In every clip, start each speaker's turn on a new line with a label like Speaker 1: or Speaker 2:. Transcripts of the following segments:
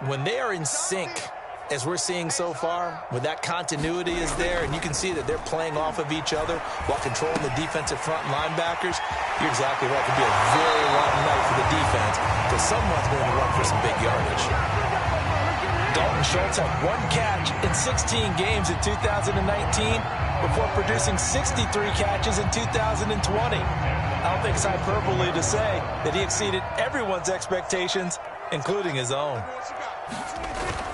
Speaker 1: When they are in sync, as we're seeing so far, when that continuity is there and you can see that they're playing off of each other while controlling the defensive front linebackers, you're exactly right. It could be a very long night for the defense because someone's going to run for some big yardage. Dalton Schultz had 1 catch in 16 games in 2019 before producing 63 catches in 2020. I don't think it's hyperbole to say that he exceeded everyone's expectations, including his own.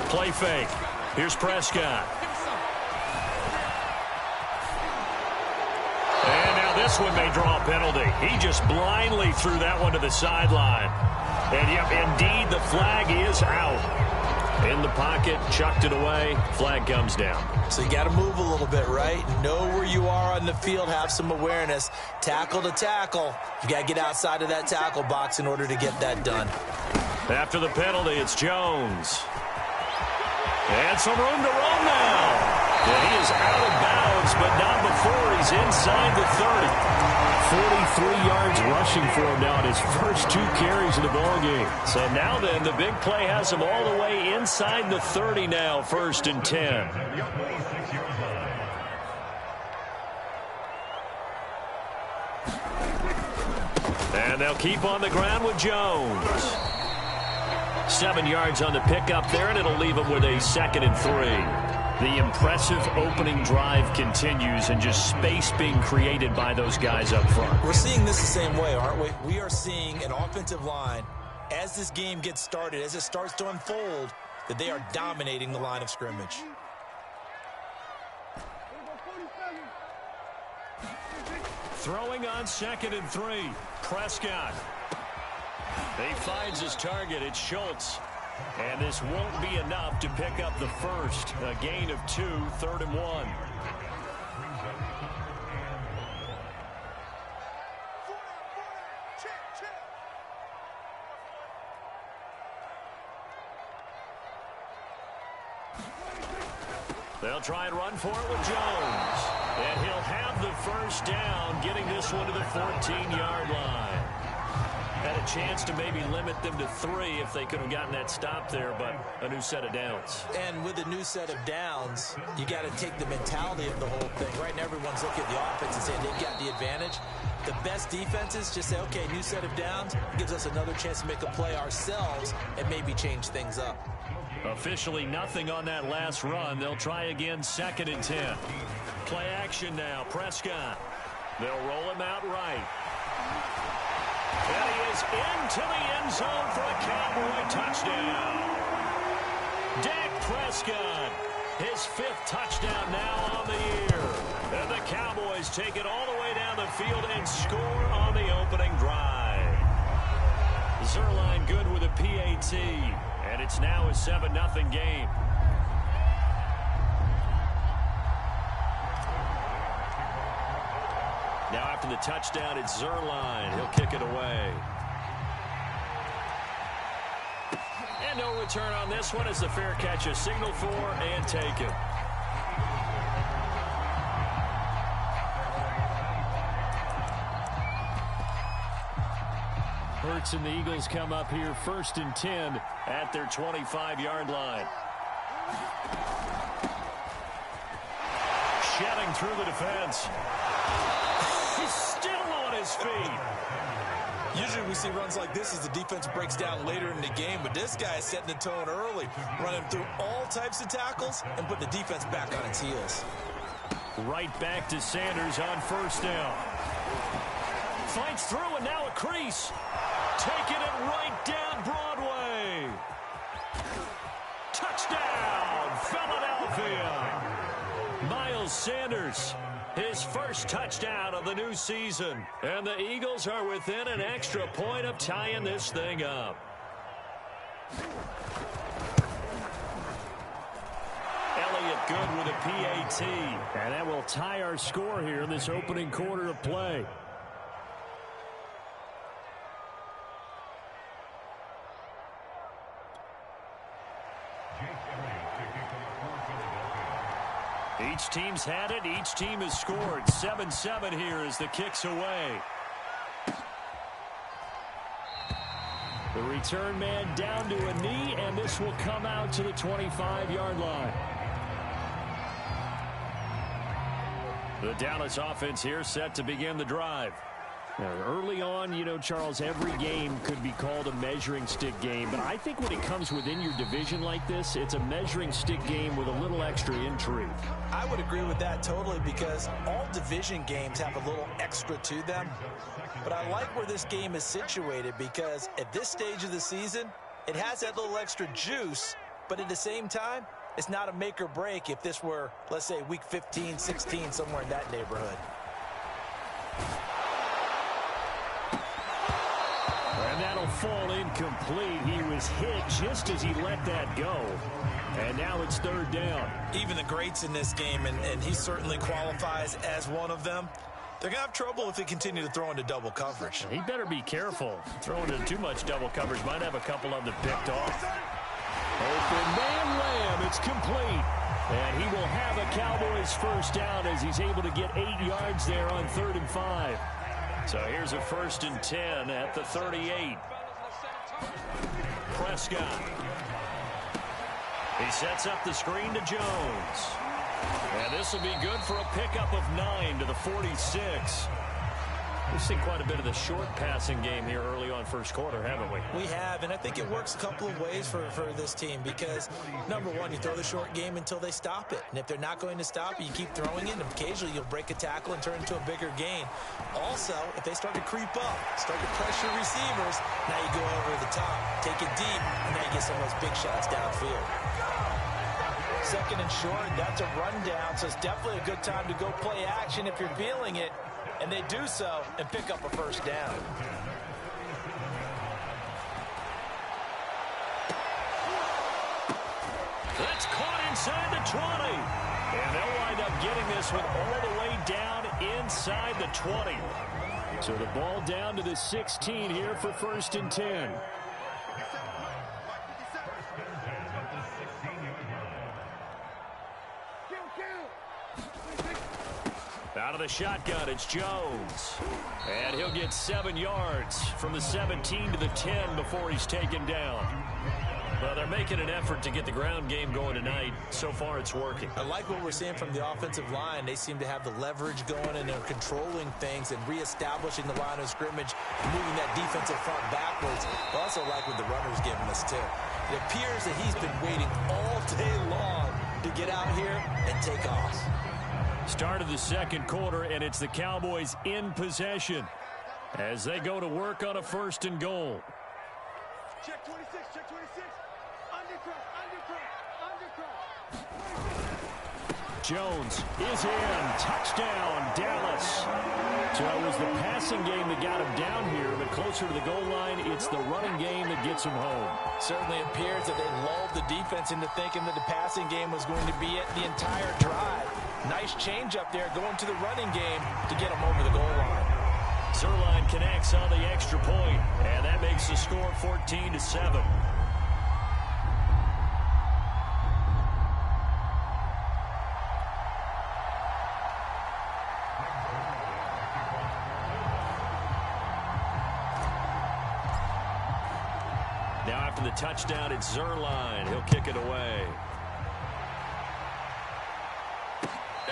Speaker 2: Play fake. Here's Prescott. And now this one may draw a penalty. He just blindly threw that one to the sideline. And, yep, indeed, the flag is out. In the pocket, chucked it away, flag comes down.
Speaker 1: So you got to move a little bit, right? Know where you are on the field, have some awareness. Tackle to tackle. You got to get outside of that tackle box in order to get that done.
Speaker 2: After the penalty, it's Jones. And some room to roam now. And he is out of bounds, but not before he's inside the 30. 43 yards rushing for him now in his first 2 carries of the ballgame. So now then, the big play has him all the way inside the 30 now, 1st and 10. And they'll keep on the ground with Jones. 7 yards on the pickup there, and it'll leave him with a 2nd and 3. The impressive opening drive continues and just space being created by those guys up front.
Speaker 1: We're seeing this the same way, aren't we? We are seeing an offensive line, as this game gets started, as it starts to unfold, that they are dominating the line of scrimmage.
Speaker 2: Throwing on 2nd and 3. Prescott. He finds his target. It's Schultz. And this won't be enough to pick up the first. A gain of 2, 3rd and 1. They'll try and run for it with Jones. And he'll have the first down, getting this one to the 14-yard line. Had a chance to maybe limit them to 3 if they could have gotten that stop there, but a new set of downs.
Speaker 1: And with a new set of downs, you got to take the mentality of the whole thing. Right now, everyone's looking at the offense and saying they've got the advantage. The best defenses just say, okay, new set of downs gives us another chance to make a play ourselves and maybe change things up.
Speaker 2: Officially nothing on that last run. They'll try again, 2nd and 10. Play action now, Prescott. They'll roll him out right. And he is into the end zone for a Cowboy touchdown. Dak Prescott, his 5th touchdown now on the year. And the Cowboys take it all the way down the field and score on the opening drive. Zerline good with a PAT. And it's now a 7-0 game. Now after the touchdown, it's Zerline. He'll kick it away. And no return on this one as the fair catch is signaled for and taken. Hurts and the Eagles come up here 1st and 10 at their 25-yard line. Shedding through the defense. He's still on his feet.
Speaker 1: Usually we see runs like this as the defense breaks down later in the game, but this guy is setting the tone early, running through all types of tackles and putting the defense back on its heels.
Speaker 2: Right back to Sanders on 1st down. Fights through and now a crease. Taking it right down Broadway. Touchdown, Philadelphia. Miles Sanders, his first touchdown of the new season. And the Eagles are within an extra point of tying this thing up. Elliott good with a PAT. And that will tie our score here in this opening quarter of play. Each team's had it. Each team has scored. 7-7 here as the kick's away. The return man down to a knee, and this will come out to the 25-yard line. The Dallas offense here set to begin the drive. Now, early on, you know, Charles, every game could be called a measuring stick game. But I think when it comes within your division like this, it's a measuring stick game with a little extra intrigue.
Speaker 1: I would agree with that totally, because all division games have a little extra to them. But I like where this game is situated, because at this stage of the season, it has that little extra juice. But at the same time, it's not a make or break if this were, let's say, week 15, 16, somewhere in that neighborhood.
Speaker 2: And that'll fall incomplete. He was hit just as he let that go. And now it's third down.
Speaker 1: Even the greats in this game, and he certainly qualifies as one of them, they're going to have trouble if they continue to throw into double coverage.
Speaker 2: He better be careful. Throwing into too much double coverage might have a couple of them picked off. Open man Lamb. It's complete. And he will have a Cowboys first down as he's able to get 8 yards there on 3rd and 5. So here's a 1st and 10 at the 38. Prescott. He sets up the screen to Jones. And this will be good for a pickup of 9 to the 46. We've seen quite a bit of the short passing game here early on first quarter, haven't we?
Speaker 1: We have, and I think it works a couple of ways for this team, because, number one, you throw the short game until they stop it. And if they're not going to stop it, you keep throwing it, and occasionally you'll break a tackle and turn it into a bigger gain. Also, if they start to creep up, start to pressure receivers, now you go over the top, take it deep, and now you get some of those big shots downfield. 2nd and short, that's a rundown, so it's definitely a good time to go play action if you're feeling it. And they do so and pick up a first down.
Speaker 2: That's caught inside the 20. And they'll wind up getting this one all the way down inside the 20. So the ball down to the 16 here for 1st and 10. Out of the shotgun, it's Jones. And he'll get 7 yards from the 17 to the 10 before he's taken down. Well, they're making an effort to get the ground game going tonight. So far, it's working.
Speaker 1: I like what we're seeing from the offensive line. They seem to have the leverage going, and they're controlling things and reestablishing the line of scrimmage, moving that defensive front backwards. I also like what the runner's giving us, too. It appears that he's been waiting all day long to get out here and take off.
Speaker 2: Start of the 2nd quarter, and it's the Cowboys in possession as they go to work on a 1st and goal.
Speaker 3: Check 26, check 26. Undercut.
Speaker 2: Jones is in. Touchdown, Dallas. So it was the passing game that got him down here, but closer to the goal line, it's the running game that gets him home.
Speaker 1: Certainly appears that they lulled the defense into thinking that the passing game was going to be it the entire drive. Nice change up there going to the running game to get him over the goal line.
Speaker 2: Zerline connects on the extra point, and that makes the score 14-7. Now after the touchdown, it's Zerline. He'll kick it away.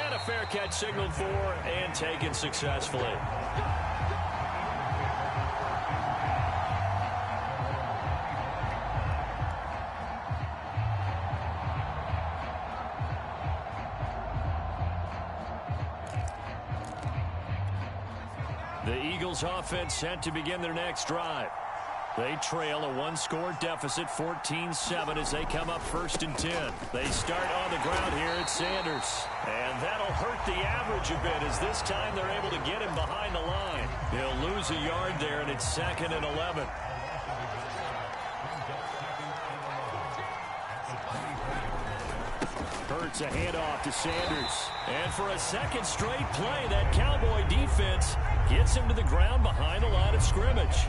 Speaker 2: And a fair catch signaled for and taken successfully. The Eagles offense set to begin their next drive. They trail a one-score deficit, 14-7, as they come up 1st and 10. They start on the ground here at Sanders. And that'll hurt the average a bit, as this time they're able to get him behind the line. He'll lose a yard there, and it's 2nd and 11. Hurts a handoff to Sanders. And for a second straight play, that Cowboy defense gets him to the ground behind the line of scrimmage.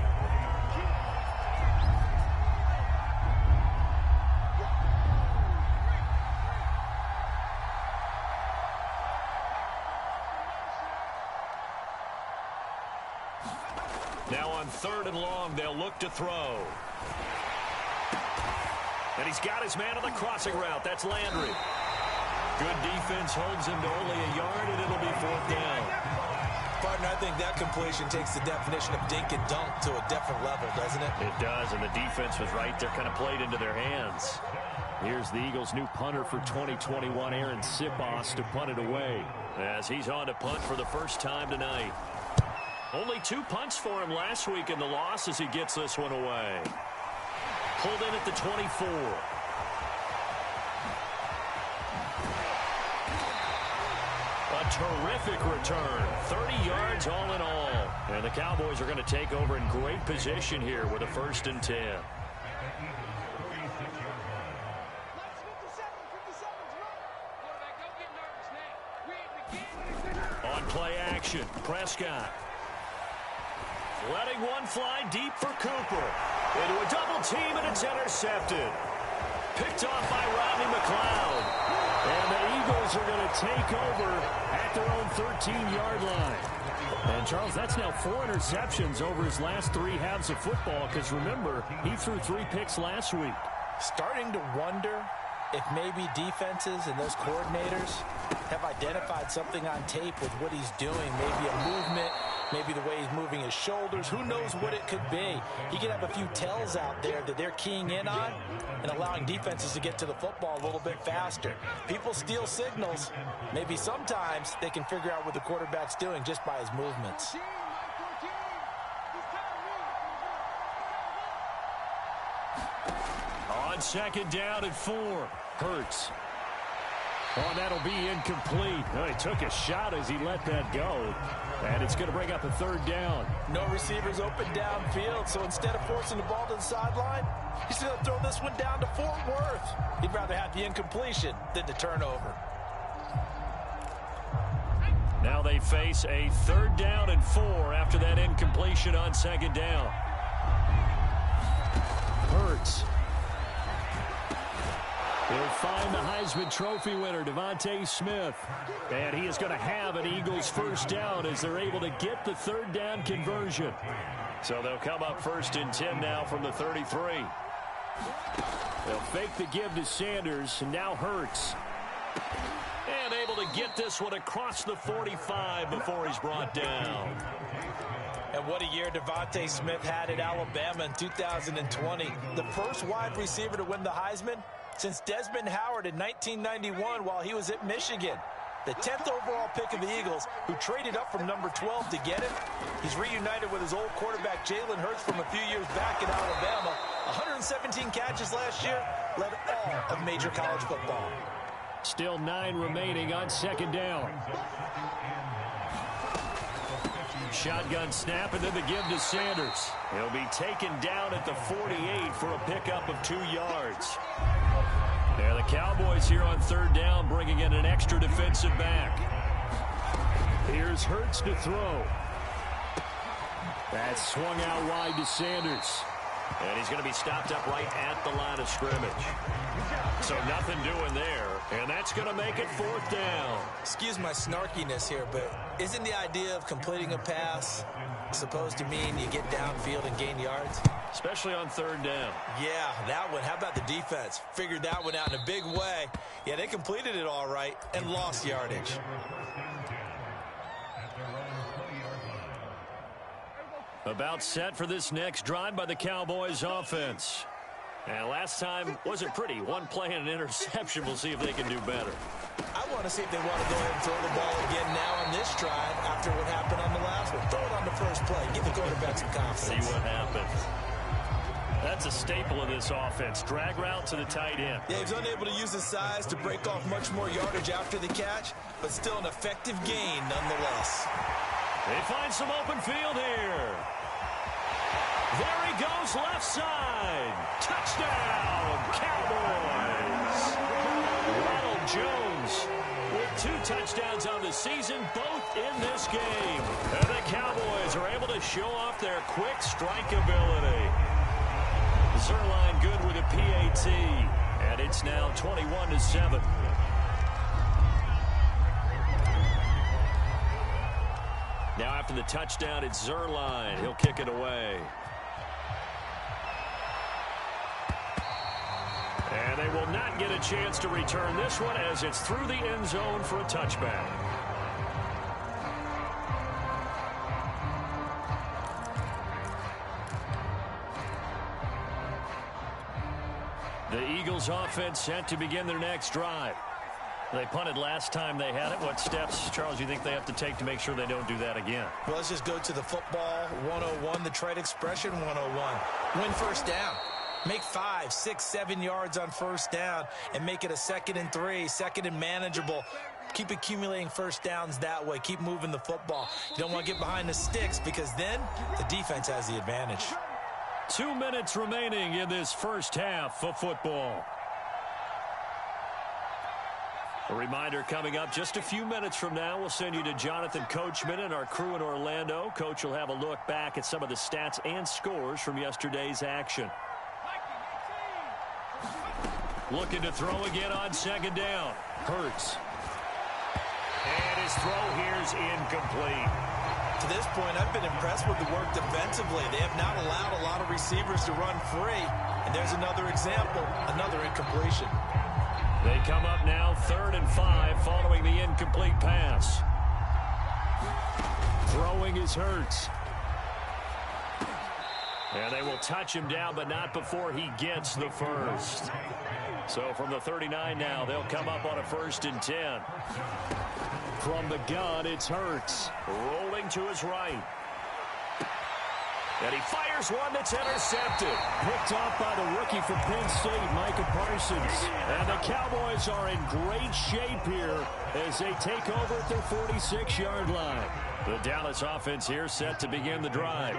Speaker 2: Now on 3rd and long, they'll look to throw. And he's got his man on the crossing route. That's Landry. Good defense holds him to only a yard, and it'll be 4th down.
Speaker 1: Partner, I think that completion takes the definition of dink and dunk to a different level, doesn't it?
Speaker 2: It does, and the defense was right there, kind of played into their hands. Here's the Eagles' new punter for 2021, Aaron Sipos, to punt it away. As he's on to punt for the first time tonight. Only 2 punts for him last week in the loss as he gets this one away. Pulled in at the 24. A terrific return. 30 yards all in all. And the Cowboys are going to take over in great position here with a 1st and 10. On play action, Prescott. Letting one fly deep for Cooper. Into a double team, and it's intercepted. Picked off by Rodney McLeod. And the Eagles are going to take over at their own 13-yard line. And, Charles, that's now 4 interceptions over his last 3 halves of football, because, remember, he threw 3 picks last week.
Speaker 1: Starting to wonder if maybe defenses and those coordinators have identified something on tape with what he's doing. Maybe a movement, maybe the way he's moving his shoulders. Who knows what it could be? He could have a few tells out there that they're keying in on and allowing defenses to get to the football a little bit faster. People steal signals. Maybe sometimes they can figure out what the quarterback's doing just by his movements.
Speaker 2: On 2nd down and 4, Hurts. Oh, that'll be incomplete. Oh, he took a shot as he let that go. And it's going to bring up a 3rd down.
Speaker 1: No receivers open downfield, so instead of forcing the ball to the sideline, he's going to throw this one down to Fort Worth. He'd rather have the incompletion than the turnover.
Speaker 2: Now they face a 3rd down and 4 after that incompletion on 2nd down. Hurts. He'll find the Heisman Trophy winner, Devontae Smith. And he is going to have an Eagles 1st down as they're able to get the 3rd down conversion. So they'll come up 1st and 10 now from the 33. They'll fake the give to Sanders, and now Hurts. And able to get this one across the 45 before he's brought down.
Speaker 1: And what a year Devontae Smith had at Alabama in 2020. The first wide receiver to win the Heisman since Desmond Howard in 1991 while he was at Michigan. The 10th overall pick of the Eagles, who traded up from number 12 to get him. He's reunited with his old quarterback Jalen Hurts from a few years back at Alabama. 117 catches last year, led all of major college football.
Speaker 2: Still 9 remaining on 2nd down. Shotgun snap, and then the give to Sanders. He'll be taken down at the 48 for a pickup of 2 yards. There the Cowboys here on 3rd down, bringing in an extra defensive back. Here's Hurts to throw. That's swung out wide to Sanders. And he's going to be stopped up right at the line of scrimmage. So nothing doing there, and that's going to make it 4th down.
Speaker 1: Excuse my snarkiness here, but isn't the idea of completing a pass supposed to mean you get downfield and gain yards?
Speaker 2: Especially on 3rd down.
Speaker 1: Yeah, that one. How about the defense? Figured that one out in a big way. Yeah, they completed it all right and lost yardage.
Speaker 2: About set for this next drive by the Cowboys offense. And last time wasn't pretty. One play and an interception. We'll see if they can do better.
Speaker 1: I want to see if they want to go ahead and throw the ball again now on this drive after what happened on the last one. Throw it on the first play. Give the quarterback some confidence.
Speaker 2: See what happens. That's a staple of this offense. Drag route to the tight end.
Speaker 1: Yeah, he's unable to use his size to break off much more yardage after the catch, but still an effective gain nonetheless.
Speaker 2: They find some open field here. There he goes, left side. Touchdown, Cowboys. Ronald Jones with 2 touchdowns on the season, both in this game. And the Cowboys are able to show off their quick strike ability. Zerline good with a PAT, and it's now 21-7. Now after the touchdown, it's Zerline. He'll kick it away. they will not get a chance to return this one as it's through the end zone for a touchback. The Eagles offense set to begin their next drive. They punted last time they had it. What steps, Charles, do you think they have to take to make sure they don't do that again?
Speaker 1: Well, let's just go to the football 101, the trade expression 101. Win first down. Make 5, 6, 7 yards on first down and make it a 2nd and 3, 2nd and manageable. Keep accumulating first downs that way. Keep moving the football. You don't want to get behind the sticks because then the defense has the advantage.
Speaker 2: 2 minutes remaining in this first half of football. A reminder coming up just a few minutes from now. We'll send you to Jonathan Coachman and our crew in Orlando. Coach will have a look back at some of the stats and scores from yesterday's action. Looking to throw again on 2nd down. Hurts. And his throw here's incomplete.
Speaker 1: To this point, I've been impressed with the work defensively. They have not allowed a lot of receivers to run free. And there's another example, another incompletion.
Speaker 2: They come up now 3rd and 5 following the incomplete pass. Throwing is Hurts. And they will touch him down, but not before he gets the first. So from the 39 now, they'll come up on a 1st and 10. From the gun, it's Hurts. Rolling to his right. And he fires one that's intercepted. Picked off by the rookie from Penn State, Micah Parsons. And the Cowboys are in great shape here as they take over at their 46-yard line. The Dallas offense here set to begin the drive.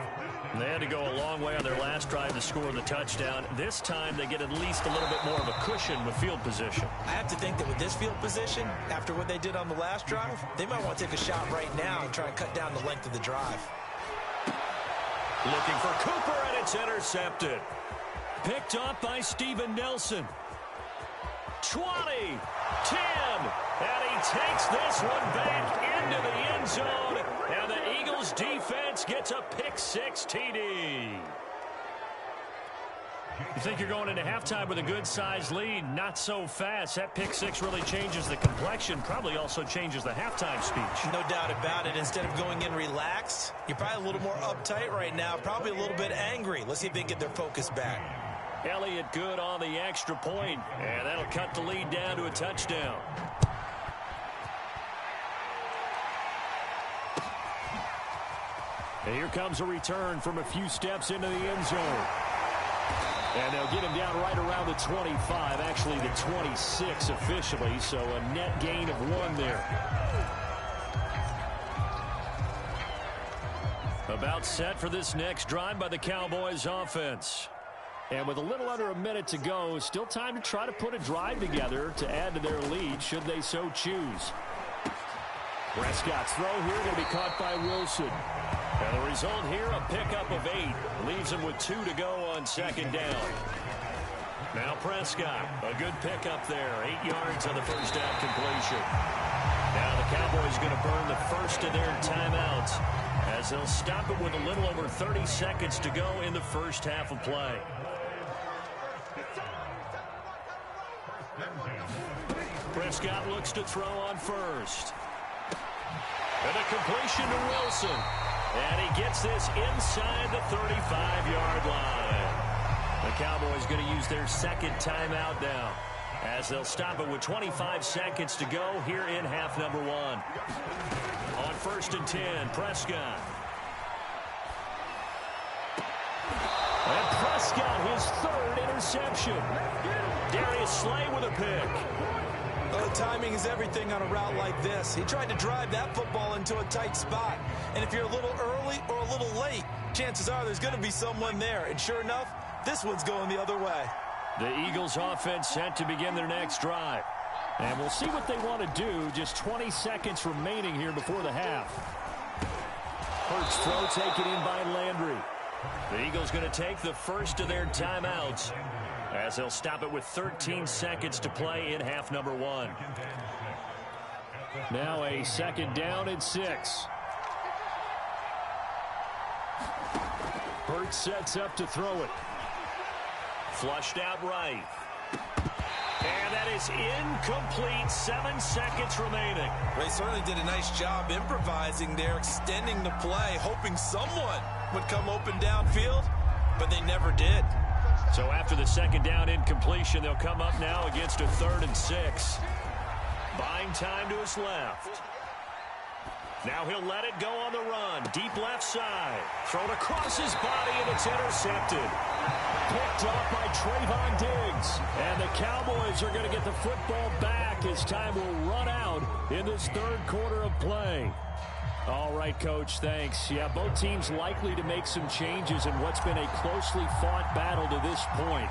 Speaker 2: They had to go a long way on their last drive to score the touchdown. This time they get at least a little bit more of a cushion with field position.
Speaker 1: I have to think that with this field position, after what they did on the last drive, they might want to take a shot right now and try and cut down the length of the drive.
Speaker 2: Looking for Cooper, and it's intercepted. Picked up by Steven Nelson. 20, 10, and he takes this one back into the end zone, and the Eagles defense gets a pick-6 TD. You think you're going into halftime with a good-sized lead? Not so fast. That pick-6 really changes the complexion, probably also changes the halftime speech.
Speaker 1: No doubt about it. Instead of going in relaxed, you're probably a little more uptight right now, probably a little bit angry. Let's see if they get their focus back.
Speaker 2: Elliott good on the extra point, and that'll cut the lead down to a touchdown. And here comes a return from a few steps into the end zone. And they'll get him down right around the 25, actually the 26 officially, so a net gain of 1 there. About set for this next drive by the Cowboys offense. And with a little under a minute to go, still time to try to put a drive together to add to their lead should they so choose. Prescott's throw here going to be caught by Wilson. And the result here, a pickup of 8. Leaves him with 2 to go on 2nd down. Now Prescott, a good pickup there. 8 yards on the first down completion. Now the Cowboys going to burn the first of their timeouts as they'll stop it with a little over 30 seconds to go in the first half of play. Prescott looks to throw on first. And a completion to Wilson. And he gets this inside the 35-yard line. The Cowboys going to use their 2nd timeout now as they'll stop it with 25 seconds to go here in half number 1. On 1st and 10, Prescott. And Prescott, his 3rd interception. Darius Slay with a pick.
Speaker 1: Oh, timing is everything on a route like this. He tried to drive that football into a tight spot. And if you're a little early or a little late, chances are there's going to be someone there. And sure enough, this one's going the other way.
Speaker 2: The Eagles offense set to begin their next drive. And we'll see what they want to do. Just 20 seconds remaining here before the half. Hurts throw taken in by Landry. The Eagles going to take the first of their timeouts as they'll stop it with 13 seconds to play in half number 1. Now a 2nd down and 6. Hurts sets up to throw it. Flushed out right. And that is incomplete. 7 seconds remaining.
Speaker 1: They certainly did a nice job improvising there, extending the play, hoping someone would come open downfield, but they never did.
Speaker 2: So after the second down incompletion, they'll come up now against a 3rd and 6. Buying time to his left. Now he'll let it go on the run. Deep left side. Thrown across his body, and it's intercepted. Picked up by Trayvon Diggs. And the Cowboys are going to get the football back as time will run out in this 3rd quarter of play. All right, Coach, thanks. Yeah, both teams likely to make some changes in what's been a closely fought battle to this point.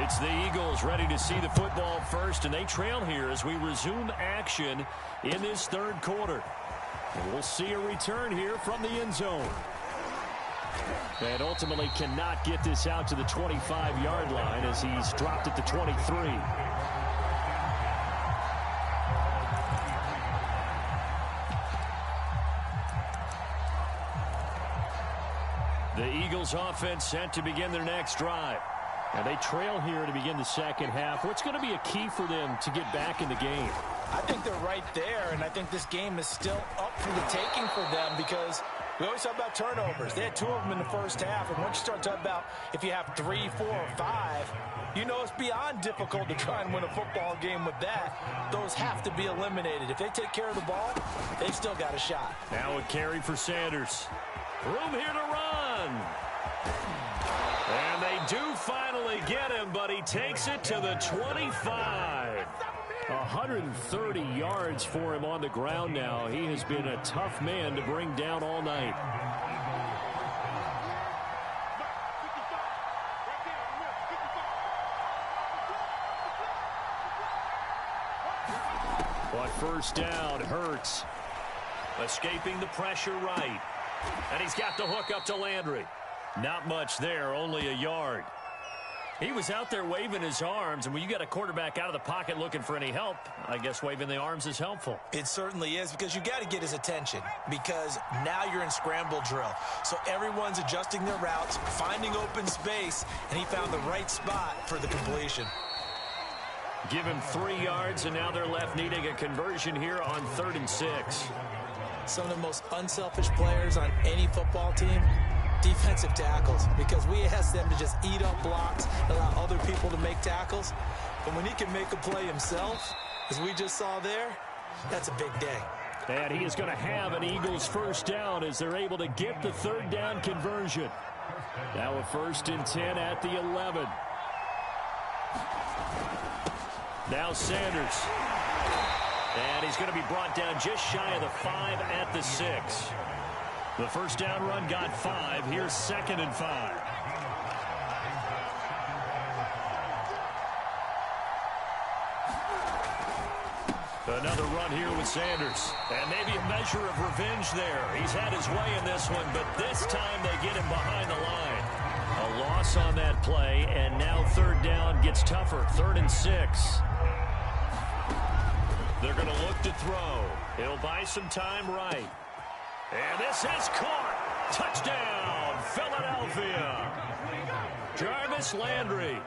Speaker 2: It's the Eagles ready to see the football first, and they trail here as we resume action in this 3rd quarter. And we'll see a return here from the end zone. And ultimately cannot get this out to the 25-yard line as he's dropped at the 23. The Eagles offense set to begin their next drive. And they trail here to begin the second half. What's going to be a key for them to get back in the game?
Speaker 1: I think they're right there, and I think this game is still up for the taking for them because we always talk about turnovers. They had 2 of them in the first half, and once you start talking about if you have 3, 4, or 5, you know it's beyond difficult to try and win a football game with that. Those have to be eliminated. If they take care of the ball, they've still got a shot.
Speaker 2: Now a carry for Sanders. Room here to run. And they do finally get him, but he takes it to the 25. 130 yards for him on the ground now. He has been a tough man to bring down all night. But first down, Hurts. Escaping the pressure right. And he's got the hook up to Landry. Not much there, only a yard. He was out there waving his arms, and when you got a quarterback out of the pocket looking for any help, I guess waving the arms is helpful.
Speaker 1: It certainly is, because you got to get his attention, because now you're in scramble drill. So everyone's adjusting their routes, finding open space, and he found the right spot for the completion.
Speaker 2: Give him 3 yards, and now they're left needing a conversion here on 3rd and 6.
Speaker 1: Some of the most unselfish players on any football team, defensive tackles, because we ask them to just eat up blocks, allow other people to make tackles. But when he can make a play himself, as we just saw there, that's a big day.
Speaker 2: And he is going to have an Eagles first down as they're able to get the 3rd down conversion. Now a 1st and 10 at the 11. Now Sanders. And he's going to be brought down just shy of the 5 at the 6. The first down run got 5. Here's 2nd and 5. Another run here with Sanders. And maybe a measure of revenge there. He's had his way in this one, but this time they get him behind the line. A loss on that play, and now 3rd down gets tougher. 3rd and 6. They're going to look to throw. He'll buy some time right. And this is caught. Touchdown, Philadelphia. Jarvis Landry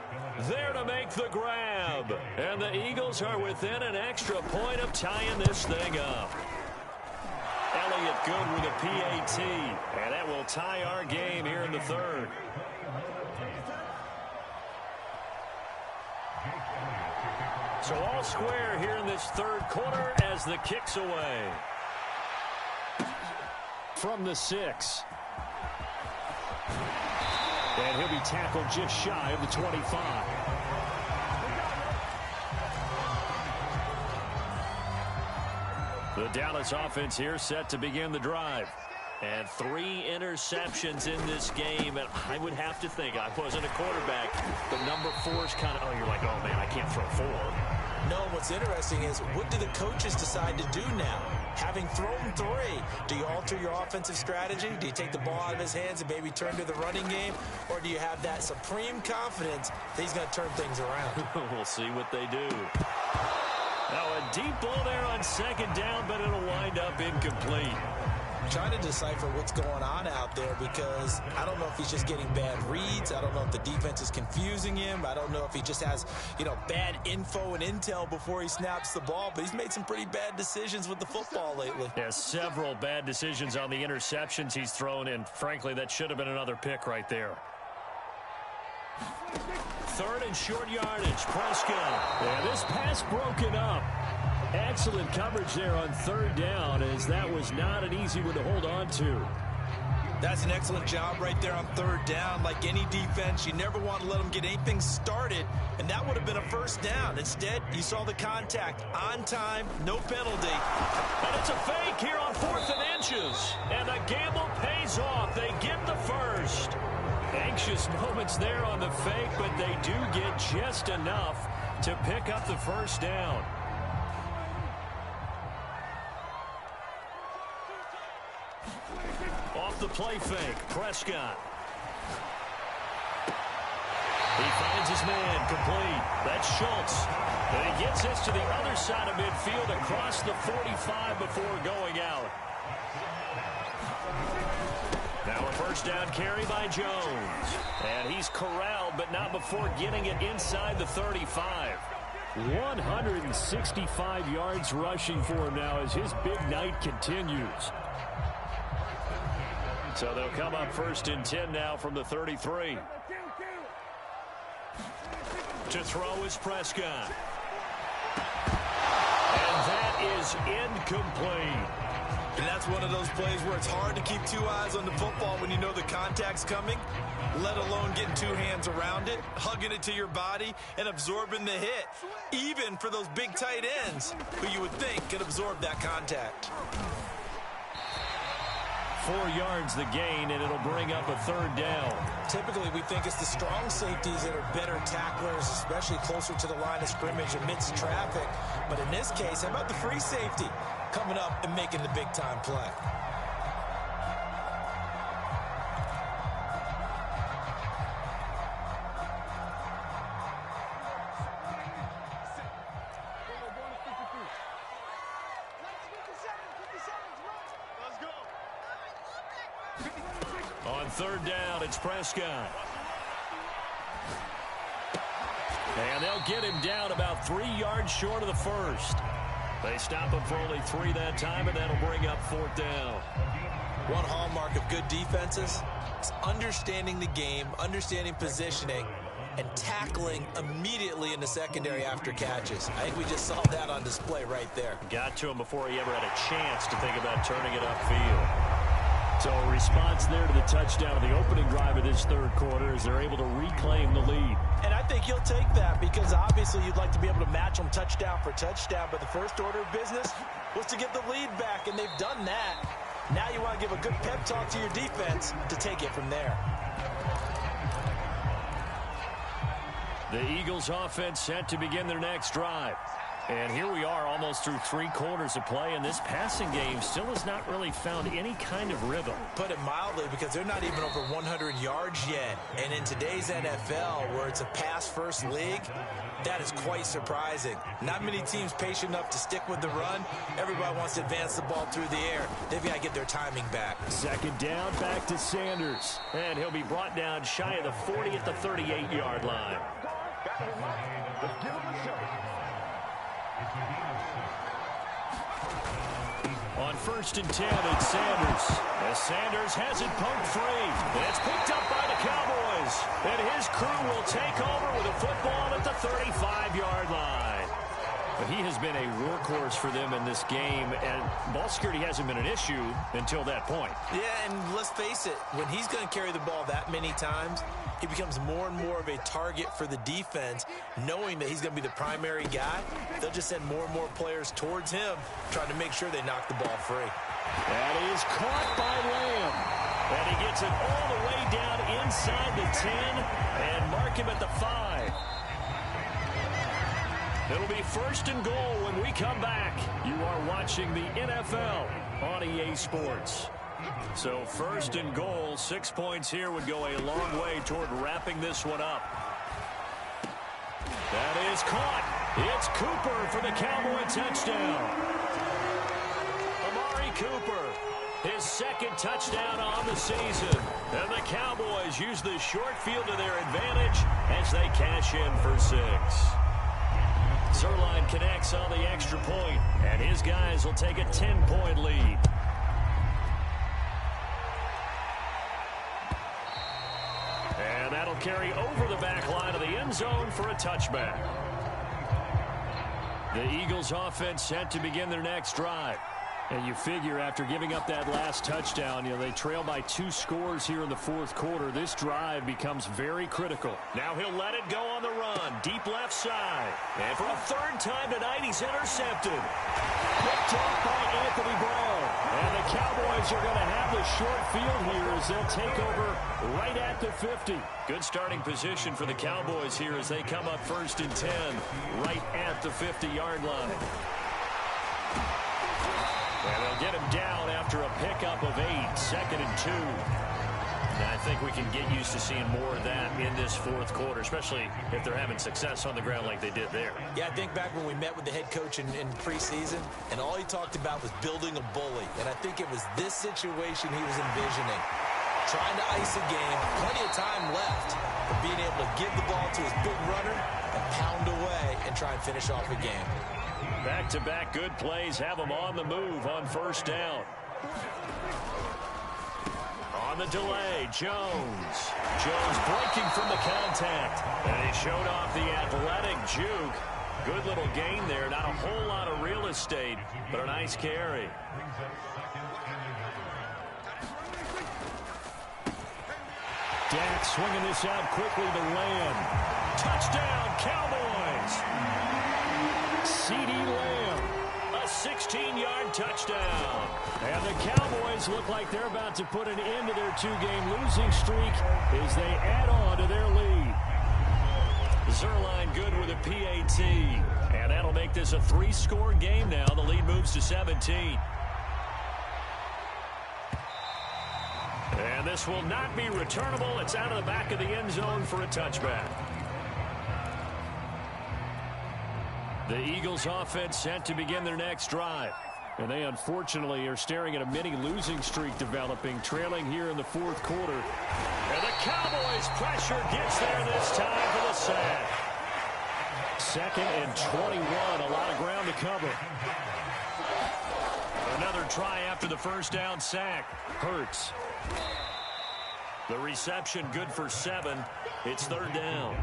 Speaker 2: there to make the grab. And the Eagles are within an extra point of tying this thing up. Elliott good with a PAT. And that will tie our game here in the 3rd. So all square here in this 3rd quarter as the kick's away. From the 6. And he'll be tackled just shy of the 25. The Dallas offense here set to begin the drive. And 3 interceptions in this game. And I would have to think, I wasn't a quarterback, but number 4's kind of, oh, you're like, oh, man, I can't throw 4.
Speaker 1: No, what's interesting is, what do the coaches decide to do now? Having thrown 3, do you alter your offensive strategy? Do you take the ball out of his hands and maybe turn to the running game? Or do you have that supreme confidence that he's going to turn things around?
Speaker 2: We'll see what they do. Now a deep ball there on second down, but it'll wind up incomplete.
Speaker 1: Trying to decipher what's going on out there because I don't know if he's just getting bad reads. I don't know if the defense is confusing him. I don't know if he just has, bad info and intel before he snaps the ball. But he's made some pretty bad decisions with the football lately.
Speaker 2: Yeah, several bad decisions on the interceptions he's thrown, and frankly, that should have been another pick right there. Third and short yardage, Prescott. Yeah, this pass broken up. Excellent coverage there on third down, as that was not an easy one to hold on to.
Speaker 1: That's an excellent job right there on third down. Like any defense, you never want to let them get anything started, and that would have been a first down. Instead, you saw the contact on time, no penalty.
Speaker 2: And it's a fake here on 4th and inches, and the gamble pays off. They get the first. Anxious moments there on the fake, but they do get just enough to pick up the first down. Off the play fake, Prescott. He finds his man, complete. That's Schultz. And he gets us to the other side of midfield across the 45 before going out. Now a first down carry by Jones. And he's corralled, but not before getting it inside the 35. 165 yards rushing for him now as his big night continues. So they'll come up 1st and 10 now from the 33. To throw is Prescott. And that is incomplete.
Speaker 1: And that's one of those plays where it's hard to keep two eyes on the football when you know the contact's coming, let alone getting two hands around it, hugging it to your body, and absorbing the hit, even for those big tight ends who you would think could absorb that contact.
Speaker 2: 4 yards the gain, and it'll bring up a third down.
Speaker 1: Typically, we think it's the strong safeties that are better tacklers, especially closer to the line of scrimmage amidst traffic. But in this case, how about the free safety coming up and making the big-time play?
Speaker 2: On third down, it's Prescott. And they'll get him down about 3 yards short of the first. They stop him for only 3 that time, and that'll bring up 4th down.
Speaker 1: One hallmark of good defenses is understanding the game, understanding positioning, and tackling immediately in the secondary after catches. I think we just saw that on display right there.
Speaker 2: Got to him before he ever had a chance to think about turning it upfield. So a response there to the touchdown of the opening drive of this third quarter as they're able to reclaim the lead.
Speaker 1: And I think you'll take that because obviously you'd like to be able to match them touchdown for touchdown, but the first order of business was to get the lead back, and they've done that. Now you want to give a good pep talk to your defense to take it from there.
Speaker 2: The Eagles offense set to begin their next drive. And here we are almost through 3 quarters of play, and this passing game still has not really found any kind of rhythm.
Speaker 1: Put it mildly, because they're not even over 100 yards yet. And in today's NFL, where it's a pass-first league, that is quite surprising. Not many teams patient enough to stick with the run. Everybody wants to advance the ball through the air. They've got to get their timing back.
Speaker 2: Second down, back to Sanders. And he'll be brought down shy of the 40 at the 38-yard line. On 1st and 10, it's Sanders. As Sanders has it poked free. And it's picked up by the Cowboys. And his crew will take over with a football at the 35-yard line. But he has been a workhorse for them in this game, and ball security hasn't been an issue until that point.
Speaker 1: Yeah, and let's face it, when he's going to carry the ball that many times, he becomes more and more of a target for the defense, knowing that he's going to be the primary guy. They'll just send more and more players towards him, trying to make sure they knock the ball free.
Speaker 2: That is caught by Lamb. And he gets it all the way down inside the 10 and mark him at the 5. It'll be 1st and goal when we come back. You are watching the NFL on EA Sports. So 1st and goal, 6 points here would go a long way toward wrapping this one up. That is caught. It's Cooper for the Cowboy touchdown. Amari Cooper, his second touchdown on the season. And the Cowboys use the short field to their advantage as they cash in for 6. Zuerlein connects on the extra point, and his guys will take a 10-point lead. And that'll carry over the back line of the end zone for a touchback. The Eagles offense set to begin their next drive. And you figure after giving up that last touchdown, they trail by 2 scores here in the fourth quarter. This drive becomes very critical. Now he'll let it go on the run. Deep left side. And for a third time tonight, he's intercepted. Picked off by Anthony Brown. And the Cowboys are going to have the short field here as they'll take over right at the 50. Good starting position for the Cowboys here as they come up 1st and 10 right at the 50-yard line. And they'll get him down after a pickup of 8, 2nd and 2. And I think we can get used to seeing more of that in this fourth quarter, especially if they're having success on the ground like they did there.
Speaker 1: Yeah, I think back when we met with the head coach in preseason, and all he talked about was building a bully. And I think it was this situation he was envisioning. Trying to ice a game, plenty of time left, but being able to give the ball to his big runner and pound away and try and finish off a game.
Speaker 2: Back-to-back good plays have them on the move on 1st down. On the delay, Jones. Jones breaking from the contact. And he showed off the athletic juke. Good little gain there. Not a whole lot of real estate, but a nice carry. Dak swinging this out quickly to Lamb. Touchdown, Cowboys! CeeDee Lamb, a 16-yard touchdown. And the Cowboys look like they're about to put an end to their 2-game losing streak as they add on to their lead. Zuerlein good with a PAT. And that'll make this a 3-score game now. The lead moves to 17. And this will not be returnable. It's out of the back of the end zone for a touchback. The Eagles offense set to begin their next drive. And they unfortunately are staring at a mini losing streak developing, trailing here in the fourth quarter. And the Cowboys pressure gets there this time for the sack. 2nd and 21, a lot of ground to cover. Another try after the 1st down sack. Hurts. The reception good for 7. It's 3rd down.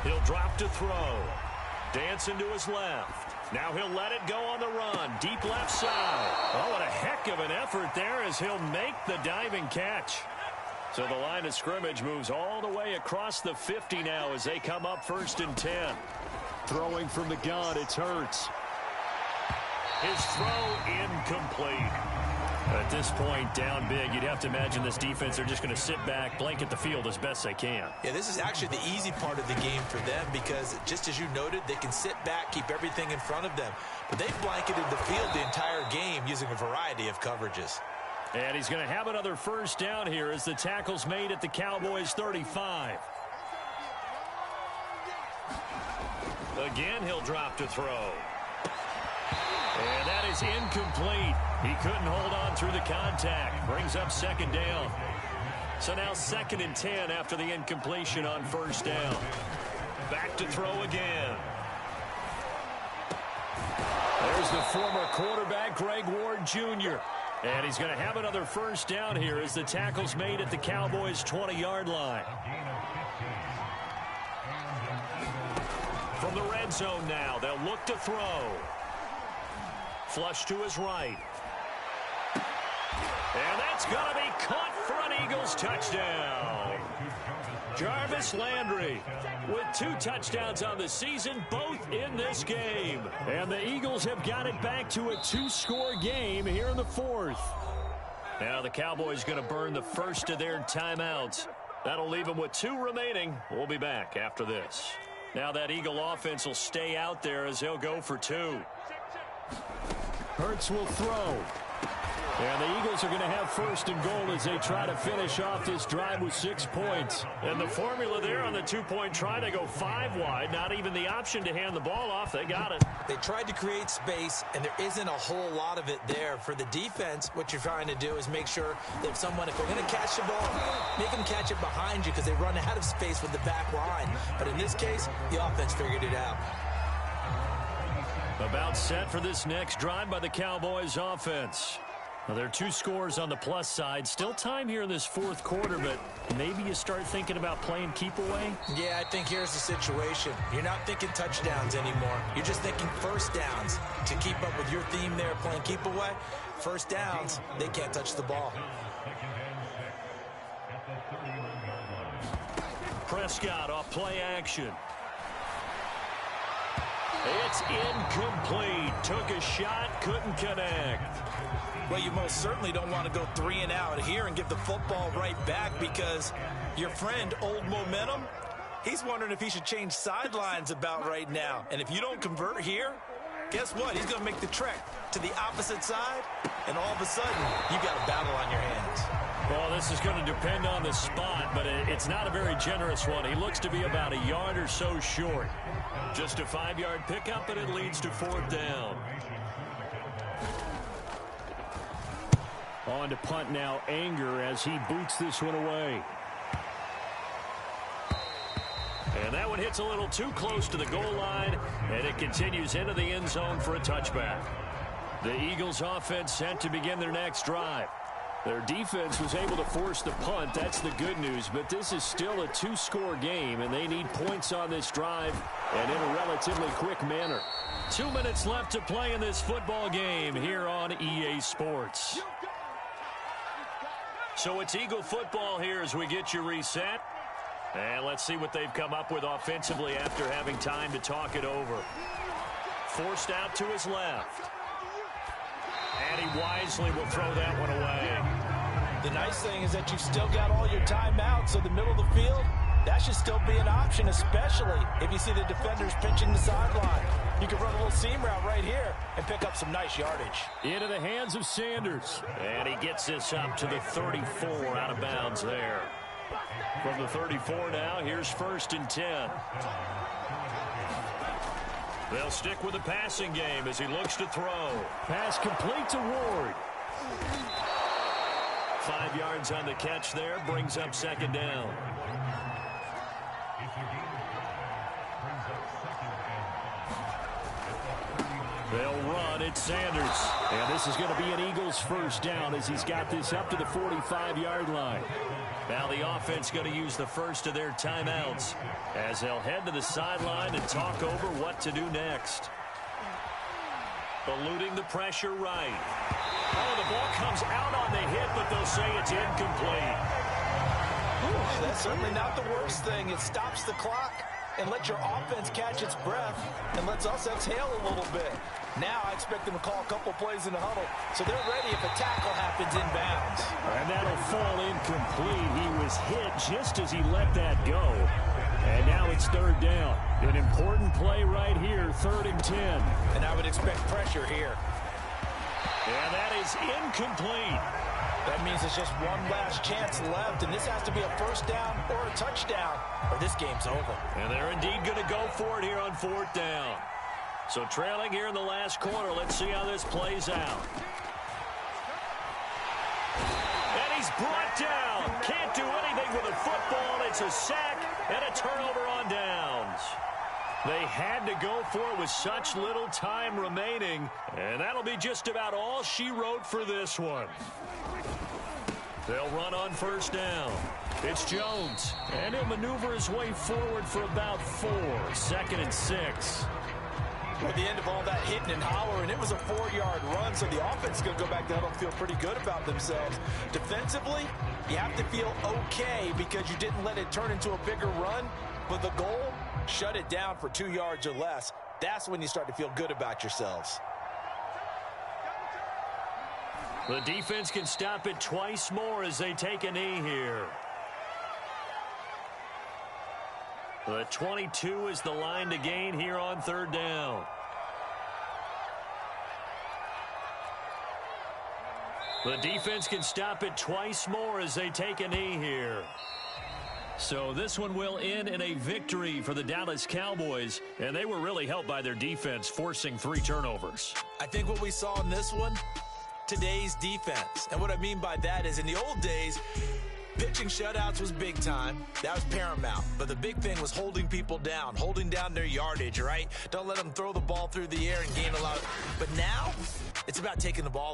Speaker 2: He'll drop to throw. Dancing to his left. Now he'll let it go on the run. Deep left side. Oh, what a heck of an effort there as he'll make the diving catch. So the line of scrimmage moves all the way across the 50 now as they come up 1st and 10. Throwing from the gun, it's Hurts. His throw incomplete. At this point, down big, you'd have to imagine this defense, they're just going to sit back, blanket the field as best they can. Yeah,
Speaker 1: this is actually the easy part of the game for them because, just as you noted, they can sit back, keep everything in front of them. But they've blanketed the field the entire game using a variety of coverages.
Speaker 2: And he's going to have another 1st down here as the tackle's made at the Cowboys' 35. Again, he'll drop to throw. And that is incomplete. He couldn't hold on through the contact. Brings up 2nd down. So now 2nd and 10 after the incompletion on 1st down. Back to throw again. There's the former quarterback, Greg Ward Jr. And he's going to have another 1st down here as the tackle's made at the Cowboys' 20-yard line. From the red zone now, they'll look to throw. Flush to his right. And that's going to be caught for an Eagles touchdown. Jarvis Landry with 2 touchdowns on the season, both in this game. And the Eagles have got it back to a 2-score game here in the 4th. Now the Cowboys going to burn the first of their timeouts. That'll leave them with 2 remaining. We'll be back after this. Now that Eagle offense will stay out there as they'll go for 2. Hurts will throw. And the Eagles are going to have first and goal as they try to finish off this drive with 6 points. And the formula there on the two-point try to go 5 wide. Not even the option to hand the ball off. They got it.
Speaker 1: They tried to create space, and there isn't a whole lot of it there. For the defense, what you're trying to do is make sure that if they're going to catch the ball, make them catch it behind you because they run out of space with the back line. But in this case, the offense figured it out.
Speaker 2: About set for this next drive by the Cowboys offense. Well, there are 2 scores on the plus side. Still time here in this fourth quarter, but maybe you start thinking about playing keep away?
Speaker 1: Yeah, I think here's the situation. You're not thinking touchdowns anymore. You're just thinking first downs. To keep up with your theme there, playing keep away, first downs, they can't touch the ball.
Speaker 2: Prescott off play action. It's incomplete. Took a shot, couldn't connect.
Speaker 1: Well, you most certainly don't want to go 3 and out here and give the football right back because your friend, Old Momentum, he's wondering if he should change sidelines about right now. And if you don't convert here, guess what? He's going to make the trek to the opposite side, and all of a sudden, you've got a battle on your hands.
Speaker 2: Well, this is going to depend on the spot, but it's not a very generous one. He looks to be about a yard or so short. Just a 5-yard pickup, and it leads to 4th down. On to punt now, Anger, as he boots this one away. And that one hits a little too close to the goal line, and it continues into the end zone for a touchback. The Eagles offense set to begin their next drive. Their defense was able to force the punt. That's the good news, but this is still a 2-score game, and they need points on this drive and in a relatively quick manner. 2 minutes left to play in this football game here on EA Sports. So it's Eagle football here as we get you reset. And let's see what they've come up with offensively after having time to talk it over. Forced out to his left. And he wisely will throw that one away.
Speaker 1: The nice thing is that you've still got all your timeouts, so the middle of the field, that should still be an option, especially if you see the defenders pinching the sideline. You can run a little seam route right here and pick up some nice yardage.
Speaker 2: Into the hands of Sanders. And he gets this up to the 34 out of bounds there. From the 34 now, here's 1st and 10. They'll stick with the passing game as he looks to throw. Pass complete to Ward. 5 yards on the catch there, brings up 2nd down. They'll run. It's Sanders. And this is going to be an Eagles 1st down as he's got this up to the 45-yard line. Now the offense going to use the first of their timeouts as they'll head to the sideline and talk over what to do next. Eluding the pressure right. Oh, the ball comes out on the hit, but they'll say it's incomplete.
Speaker 1: Ooh, that's certainly not the worst thing. It stops the clock and lets your offense catch its breath and lets us exhale a little bit. Now I expect them to call a couple plays in the huddle so they're ready if a tackle happens inbounds.
Speaker 2: And that'll fall incomplete. He was hit just as he let that go. And now it's 3rd down. An important play right here, 3rd and 10.
Speaker 1: And I would expect pressure here.
Speaker 2: And that is incomplete.
Speaker 1: That means it's just one last chance left, and this has to be a 1st down or a touchdown, or this game's over.
Speaker 2: And they're indeed going to go for it here on 4th down. So trailing here in the last quarter, let's see how this plays out. And he's brought down. Can't do anything with a football. It's a sack and a turnover on downs. They had to go for it with such little time remaining, and that'll be just about all she wrote for this one. They'll run on 1st down. It's Jones, and he'll maneuver his way forward for about 4. 2nd and 6.
Speaker 1: At the end of all that hitting and hollering, it was a 4-yard run, so the offense is going to go back to huddle and feel pretty good about themselves. Defensively, you have to feel okay because you didn't let it turn into a bigger run, but the goal, shut it down for 2 yards or less. That's when you start to feel good about yourselves.
Speaker 2: The defense can stop it twice more as they take a knee here. The 22 is the line to gain here on 3rd down. The defense can stop it twice more as they take a knee here. So this one will end in a victory for the Dallas Cowboys, and they were really helped by their defense forcing 3 turnovers.
Speaker 1: I think what we saw in this one, today's defense. And what I mean by that is in the old days, pitching shutouts was big time. That was paramount. But the big thing was holding people down, holding down their yardage, right? Don't let them throw the ball through the air and gain a lot. But now, it's about taking the ball